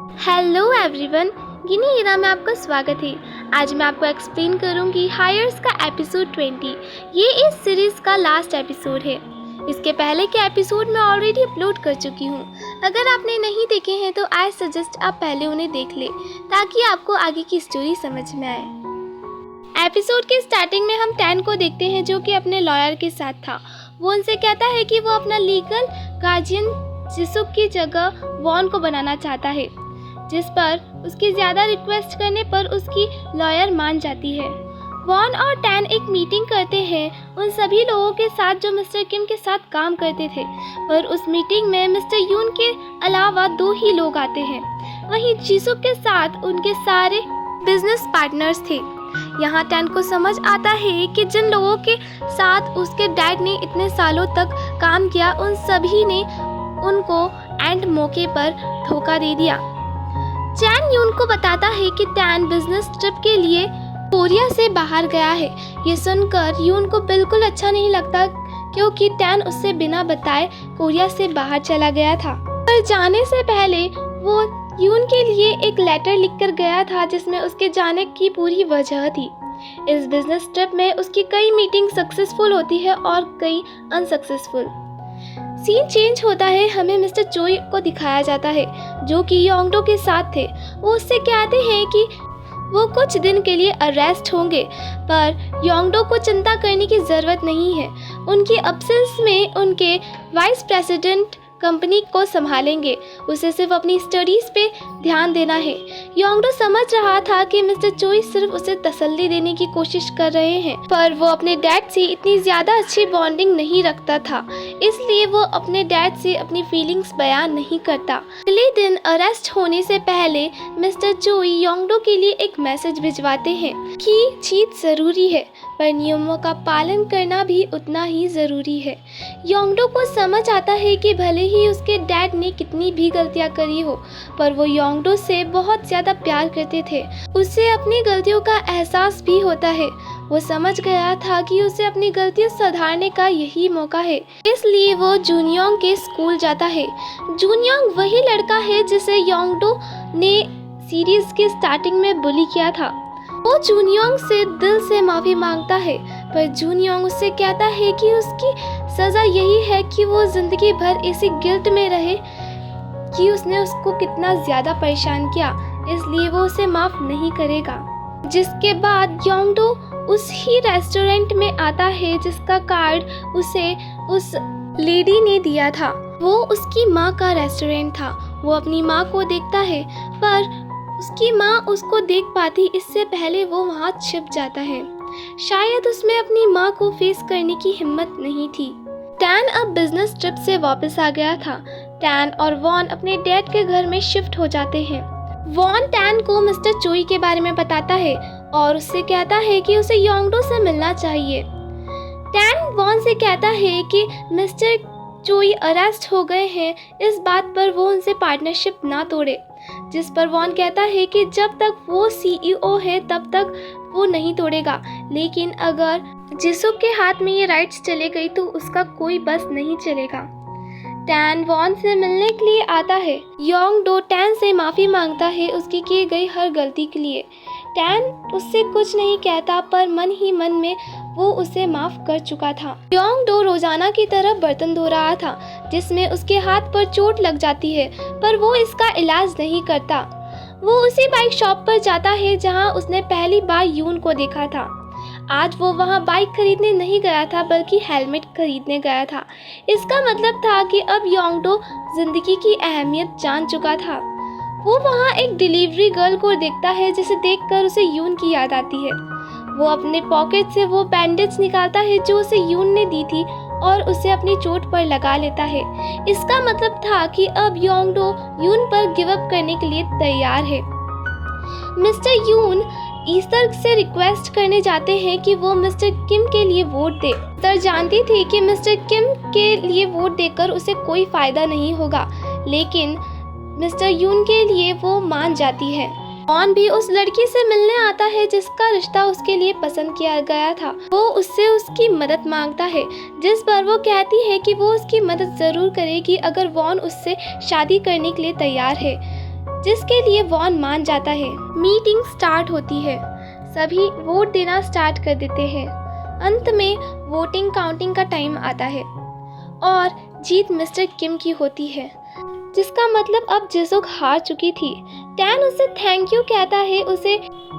Hello everyone, गिनी हीरा में आपका स्वागत है। आज मैं आपको एक्सप्लेन करूंगी हायर्स का एपिसोड 20। ये इस सीरीज़ का लास्ट एपिसोड है। इसके पहले के एपिसोड मैं ऑलरेडी अपलोड कर चुकी हूँ। अगर आपने नहीं देखे हैं तो आई सजेस्ट आप पहले उन्हें देख लें ताकि आपको आगे की स्टोरी समझ में आए। एपिसोड के स्टार्टिंग में हम टैन को देखते हैं जो कि अपने लॉयर के साथ था। वो उनसे कहता है कि वो अपना लीगल गार्जियन जिसुक की जगह वॉन को बनाना चाहता है, जिस पर उसकी ज़्यादा रिक्वेस्ट करने पर उसकी लॉयर मान जाती है। वॉन और टैन एक मीटिंग करते हैं उन सभी लोगों के साथ जो मिस्टर किम के साथ काम करते थे, पर उस मीटिंग में मिस्टर यून के अलावा 2 ही लोग आते हैं। वहीं जिसुक के साथ उनके सारे बिजनेस पार्टनर्स थे। यहाँ टैन को समझ आता है कि जिन लोगों के साथ उसके डैड ने इतने सालों तक काम किया उन सभी ने उनको एंड मौके पर धोखा दे दिया। चैन यून को बताता है कि टैन बिजनेस ट्रिप के लिए कोरिया से बाहर गया है। ये सुनकर यून को बिल्कुल अच्छा नहीं लगता क्योंकि टैन उससे बिना बताए कोरिया से बाहर चला गया था। पर जाने से पहले वो यून के लिए एक लेटर लिखकर गया था जिसमें उसके जाने की पूरी वजह थी। इस बिजनेस ट्रिप में उसकी कई मीटिंग सक्सेसफुल होती है और कई अनसक्सेसफुल। सीन चेंज होता है, हमें मिस्टर चोई को दिखाया जाता है जो कि योंगडो के साथ थे। वो उससे कहते हैं कि वो कुछ दिन के लिए अरेस्ट होंगे, पर योंगडो को चिंता करने की ज़रूरत नहीं है। उनकी अब्सेंस में उनके वाइस प्रेसिडेंट कंपनी को संभालेंगे। उसे सिर्फ अपनी स्टडीज़ पे ध्यान देना है। योंगडो समझ रहा था कि मिस्टर चोई सिर्फ उसे तसल्ली देने की कोशिश कर रहे हैं, पर वो अपने डैड से इतनी ज़्यादा अच्छी बॉन्डिंग नहीं रखता था, इसलिए वो अपने डैड से अपनी फीलिंग्स बयान नहीं करता। अगले दिन अरेस्ट होने से पहले मिस्टर चोई योंगडो के लिए एक मैसेज भिजवाते हैं कि जीत ज़रूरी है पर नियमों का पालन करना भी उतना ही ज़रूरी है। योंगडो को समझ आता है कि भले ही उसके डैड ने कितनी भी गलतियां करी हो, पर वो योंगडो से बहुत ज़्यादा प्यार करते थे। उसे अपनी गलतियों का एहसास भी होता है। वो समझ गया था कि उसे अपनी गलतियां सुधारने का यही मौका है, इसलिए वो जूनियोंग के स्कूल जाता है। जूनियोंग वही लड़का है जिसे योंगडो ने सीरीज के स्टार्टिंग में बुली किया था। वो जूनियोंग से दिल से माफ़ी मांगता है, पर जूनियोंग उससे कहता है कि उसकी सज़ा यही है कि वो ज़िंदगी भर इसी गिल्ट में रहे कि उसने उसको कितना ज़्यादा परेशान किया, इसलिए वो उसे माफ़ नहीं करेगा। जिसके बाद योंगडो उस ही रेस्टोरेंट में आता है जिसका कार्ड उसे उस लेडी ने दिया था। वो उसकी माँ का रेस्टोरेंट था। वो अपनी माँ को देखता है, पर उसकी माँ उसको देख पाती इससे पहले वो वहाँ छिप जाता है। शायद उसमें अपनी माँ को फेस करने की हिम्मत नहीं थी। टैन अब बिजनेस ट्रिप से वापस आ गया था। टैन और वॉन अपने डैड के घर में शिफ्ट हो जाते हैं। वॉन टैन को मिस्टर चोई के बारे में बताता है और उससे कहता है कि उसे योंगडो से मिलना चाहिए। टैन वॉन से कहता है कि मिस्टर चोई अरेस्ट हो गए हैं, इस बात पर वो उनसे पार्टनरशिप ना तोड़े, जिस पर वॉन कहता है कि जब तक वो सीईओ है तब तक वो नहीं तोड़ेगा, लेकिन अगर जिसुक के हाथ में ये राइट्स चले गई तो उसका कोई बस नहीं चलेगा। टैन वॉन से मिलने के लिए आता है। योंगडो टैन से माफ़ी मांगता है उसकी की गई हर गलती के लिए। टैन उससे कुछ नहीं कहता, पर मन ही मन में वो उसे माफ़ कर चुका था। योंगडो रोजाना की तरह बर्तन धो रहा था जिसमें उसके हाथ पर चोट लग जाती है, पर वो इसका इलाज नहीं करता। वो उसी बाइक शॉप पर जाता है जहां उसने पहली बार यून को देखा था। आज वो वहां बाइक खरीदने नहीं गया था बल्कि हेलमेट खरीदने गया था। इसका मतलब था कि अब योंगडो जिंदगी की अहमियत जान चुका था। वो वहाँ एक डिलीवरी गर्ल को देखता है जिसे देखकर उसे यून की याद आती है। वो अपने पॉकेट से वो बैंडेज निकालता है जो उसे यून ने दी थी और उसे अपनी चोट पर लगा लेता है। इसका मतलब था कि अब योंगडो यून पर गिव अप करने के लिए तैयार है। मिस्टर यून ईस्टर से रिक्वेस्ट करने जाते हैं कि वो मिस्टर किम के लिए वोट दे। ईस्टर जानती थी कि मिस्टर किम के लिए वोट देकर उसे कोई फायदा नहीं होगा, लेकिन मिस्टर यून के लिए वो मान जाती है। वॉन भी उस लड़की से मिलने आता है जिसका रिश्ता उसके लिए पसंद किया गया था। वो उससे उसकी मदद मांगता है, जिस पर वो कहती है कि वो उसकी मदद ज़रूर करेगी अगर वॉन उससे शादी करने के लिए तैयार है। जिसके लिए वॉन मान जाता है। मीटिंग स्टार्ट होती है, सभी वोट देना स्टार्ट कर देते हैं। अंत में वोटिंग काउंटिंग का टाइम आता है और जीत मिस्टर किम की होती है, जिसका मतलब अब जिसुक हार चुकी थी। टैन उसे थैंक यू कहता है उसे,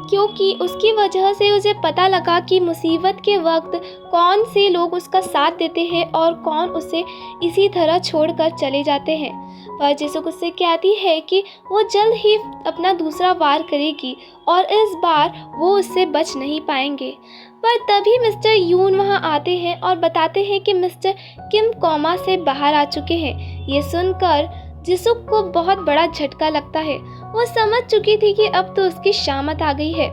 क्योंकि उसकी वजह से उसे पता लगा कि मुसीबत के वक्त कौन से लोग उसका साथ देते हैं और कौन उसे इसी तरह छोड़कर चले जाते हैं। पर जिसुक उससे कहती है कि वो जल्द ही अपना दूसरा वार करेगी और इस बार वो उससे बच नहीं पाएंगे। पर तभी मिस्टर यून वहाँ आते हैं और बताते हैं कि मिस्टर किम कोमा से बाहर आ चुके हैं। ये सुनकर जिसुक को बहुत बड़ा झटका लगता है। वो समझ चुकी थी कि अब तो उसकी शामत आ गई है।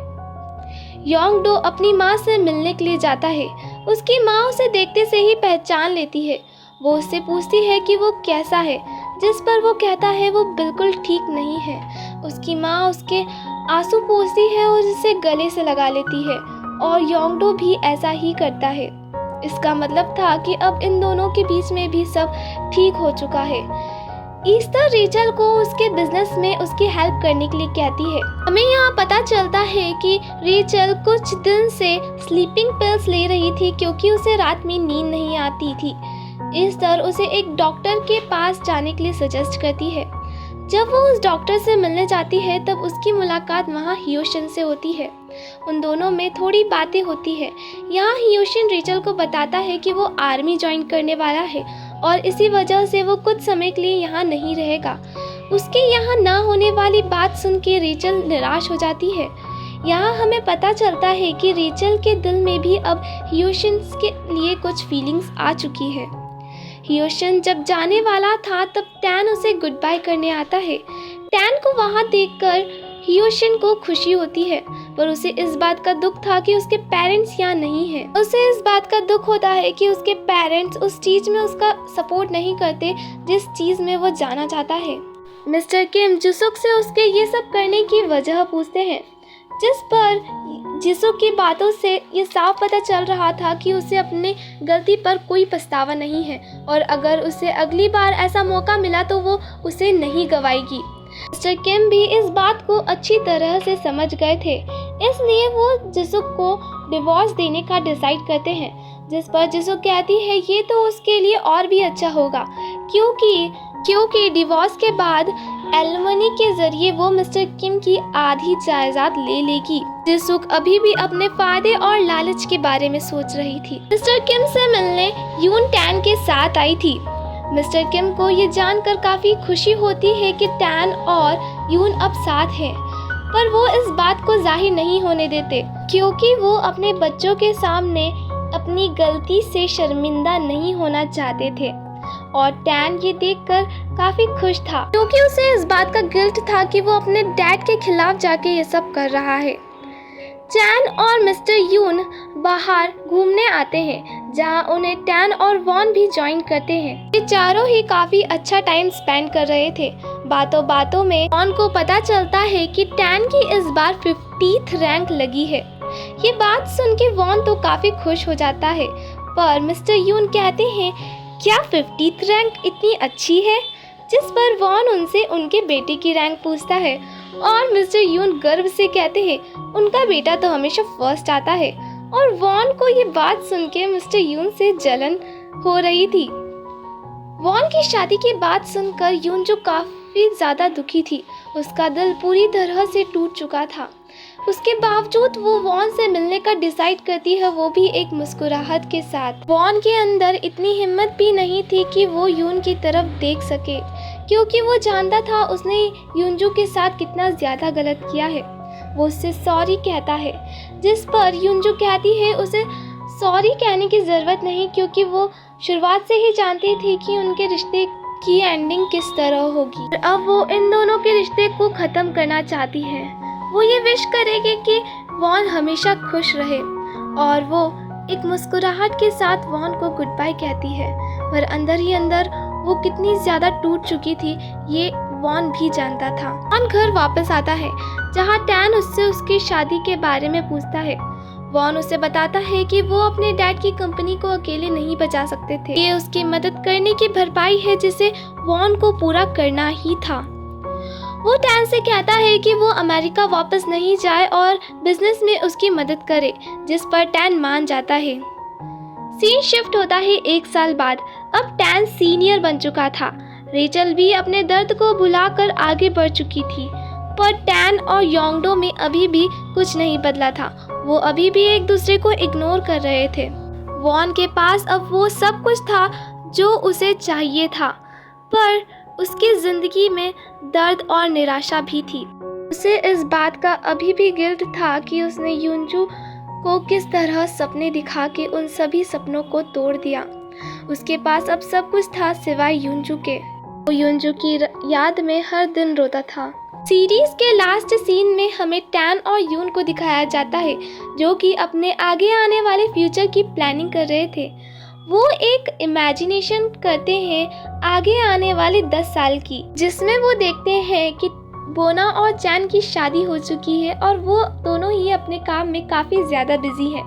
योंग डो अपनी माँ से मिलने के लिए जाता है। उसकी माँ उसे देखते से ही पहचान लेती है। वो उससे पूछती है कि वो कैसा है, जिस पर वो कहता है वो बिल्कुल ठीक नहीं है। उसकी माँ उसके आंसू पोंछती है और उसे गले से लगा लेती है और योंग डो भी ऐसा ही करता है। इसका मतलब था कि अब इन दोनों के बीच में भी सब ठीक हो चुका है। ईस्टर रेचल को उसके बिजनेस में उसकी हेल्प करने के लिए कहती है। हमें यहाँ पता चलता है कि रेचल कुछ दिन से स्लीपिंग पिल्स ले रही थी क्योंकि उसे रात में नींद नहीं आती थी। ईस्टर उसे एक डॉक्टर के पास जाने के लिए सजेस्ट करती है। जब वो उस डॉक्टर से मिलने जाती है तब उसकी मुलाकात वहाँ हियोशिन से होती है। उन दोनों में थोड़ी बातें होती है। यहाँ हियोशिन रेचल को बताता है कि वो आर्मी ज्वाइन करने वाला है और इसी वजह से वो कुछ समय के लिए यहाँ नहीं रहेगा। उसके यहाँ ना होने वाली बात सुन के रेचल निराश हो जाती है। यहाँ हमें पता चलता है कि रेचल के दिल में भी अब हियोशिन के लिए कुछ फीलिंग्स आ चुकी है। हियोशिन जब जाने वाला था तब टैन उसे गुड बाय करने आता है। टैन को वहाँ देखकर हियोशिन को खुशी होती है, पर उसे इस बात का दुख था कि उसके पेरेंट्स यहाँ नहीं हैं। उसे इस बात का दुख होता है कि उसके पेरेंट्स उस चीज में उसका सपोर्ट नहीं करते जिस चीज में वो जाना चाहता है। मिस्टर किम जिसुक से उसके ये सब करने की वजह पूछते हैं, जिस पर जिसुक की बातों से ये साफ पता चल रहा था कि उसे अपने गलती पर कोई पछतावा नहीं है और अगर उसे अगली बार ऐसा मौका मिला तो वो उसे नहीं गवाएगी। मिस्टर किम भी इस बात को अच्छी तरह से समझ गए थे, इसलिए वो जिसुक को डिवोर्स देने का डिसाइड करते हैं, जिस पर जिसुक कहती है ये तो उसके लिए और भी अच्छा होगा क्योंकि डिवोर्स के बाद एलिमनी के जरिए वो मिस्टर किम की आधी जायदाद ले लेगी। जिसुक अभी भी अपने फायदे और लालच के बारे में सोच रही थी। मिस्टर किम से मिलने यून टैन के साथ आई थी। मिस्टर किम को ये जानकर काफी खुशी होती है कि टैन और यून अब साथ हैं, पर वो इस बात को जाहिर नहीं होने देते क्योंकि वो अपने बच्चों के सामने अपनी गलती से शर्मिंदा नहीं होना चाहते थे। और टैन ये देखकर काफी खुश था क्योंकि उसे इस बात का गिल्ट था कि वो अपने डैड के खिलाफ जाके ये सब कर रहा है। टैन और मिस्टर यून बाहर घूमने आते हैं, जहां उन्हें टैन और वॉन भी ज्वाइन करते हैं। ये चारों ही काफी अच्छा टाइम स्पेंड कर रहे थे। बातों बातों में वॉन को पता चलता है कि टैन की इस बार 50th रैंक लगी है। ये बात सुन के वॉन तो काफी खुश हो जाता है, पर मिस्टर यून कहते हैं क्या 50th रैंक इतनी अच्छी है, जिस पर वॉन उनसे उनके बेटे की रैंक पूछता है और मिस्टर यून गर्व से कहते हैं उनका बेटा तो हमेशा फर्स्ट आता है। और वॉन को ये बात सुन के मिस्टर यून से जलन हो रही थी। वॉन की शादी की बात सुनकर यून जो काफी ज्यादा दुखी थी, उसका दिल पूरी तरह से टूट चुका था। उसके बावजूद वो वॉन से मिलने का डिसाइड करती है, वो भी एक मुस्कुराहट के साथ। वॉन के अंदर इतनी हिम्मत भी नहीं थी कि वो यून की तरफ देख सके, क्योंकि वो जानता था उसने यूनजू के साथ कितना ज्यादा गलत किया है। वो उससे सॉरी कहता है, जिस पर यूनजू कहती है उसे सॉरी कहने की जरूरत नहीं, क्योंकि वो शुरुआत से ही जानती थी कि उनके रिश्ते की एंडिंग किस तरह होगी। अब वो इन दोनों के रिश्ते को खत्म करना चाहती है। वो ये विश करेगी कि वॉन हमेशा खुश रहे और वो एक मुस्कुराहट के साथ वॉन को गुड बाय कहती है, पर अंदर ही अंदर वो कितनी ज्यादा टूट चुकी थी ये वॉन भी जानता था। वॉन घर वापस आता है, जहाँ टैन उससे उसकी शादी के बारे में पूछता है। वॉन उसे बताता है कि वो अपने डैड की कंपनी को अकेले नहीं बचा सकते थे, ये उसकी मदद करने की भरपाई है जिसे वॉन को पूरा करना ही था। वो टैन से कहता है कि वो अमेरिका वापस नहीं जाए और बिजनेस में उसकी मदद करे, जिस पर टैन मान जाता है। सीन शिफ्ट होता है 1 साल बाद। अब टैन सीनियर बन चुका था। रेचल भी अपने दर्द को भुलाकर आगे बढ़ चुकी थी, पर टैन और योंगडो में अभी भी कुछ नहीं बदला था। वो अभी भी एक दूसरे को इग्नोर कर रहे थे। वॉन के पास अब वो सब कुछ था जो उसे चाहिए था, पर उसकी जिंदगी में दर्द और निराशा भी थी। उसे इस बात का अभी भी गिल्ट था कि उसने युनजू को किस तरह सपने दिखा के उन सभी सपनों को तोड़ दिया। उसके पास अब सब कुछ था सिवाय युनजू के। वो युनजू की याद में हर दिन रोता था। सीरीज के लास्ट सीन में हमें टैन और यून को दिखाया जाता है, जो कि अपने आगे आने वाले फ्यूचर की प्लानिंग कर रहे थे। वो एक इमेजिनेशन करते हैं आगे आने वाले 10 साल की, जिसमें वो देखते हैं कि बोना और चैन की शादी हो चुकी है और वो दोनों ही अपने काम में काफ़ी ज़्यादा बिजी हैं।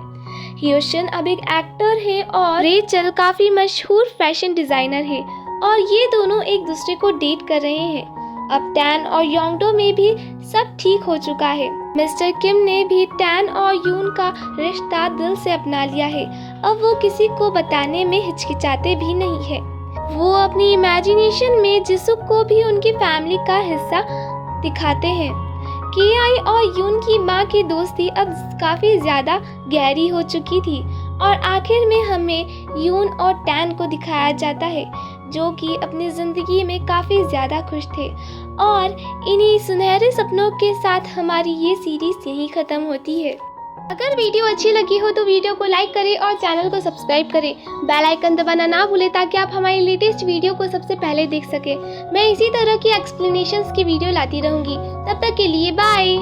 हियोशिन अब एक एक्टर है और रेचल काफ़ी मशहूर फैशन डिज़ाइनर है और ये दोनों एक दूसरे को डेट कर रहे हैं। अब टैन और योंगडो में भी सब ठीक हो चुका है। मिस्टर किम ने भी टैन और यून का रिश्ता दिल से अपना लिया है। अब वो किसी को बताने में हिचकिचाते भी नहीं है। वो अपनी इमेजिनेशन में जिसुक को भी उनकी फैमिली का हिस्सा दिखाते हैं। केआई और यून की माँ की दोस्ती अब काफ़ी ज़्यादा गहरी हो चुकी थी और आखिर में हमें यून और टैन को दिखाया जाता है, जो कि अपनी ज़िंदगी में काफ़ी ज़्यादा खुश थे। और इन्हीं सुनहरे सपनों के साथ हमारी ये सीरीज़ यहीं ख़त्म होती है। अगर वीडियो अच्छी लगी हो तो वीडियो को लाइक करें और चैनल को सब्सक्राइब करें। बेल आइकन दबाना ना भूलें ताकि आप हमारी लेटेस्ट वीडियो को सबसे पहले देख सकें। मैं इसी तरह की एक्सप्लेनेशंस की वीडियो लाती रहूँगी। तब तक के लिए बाय।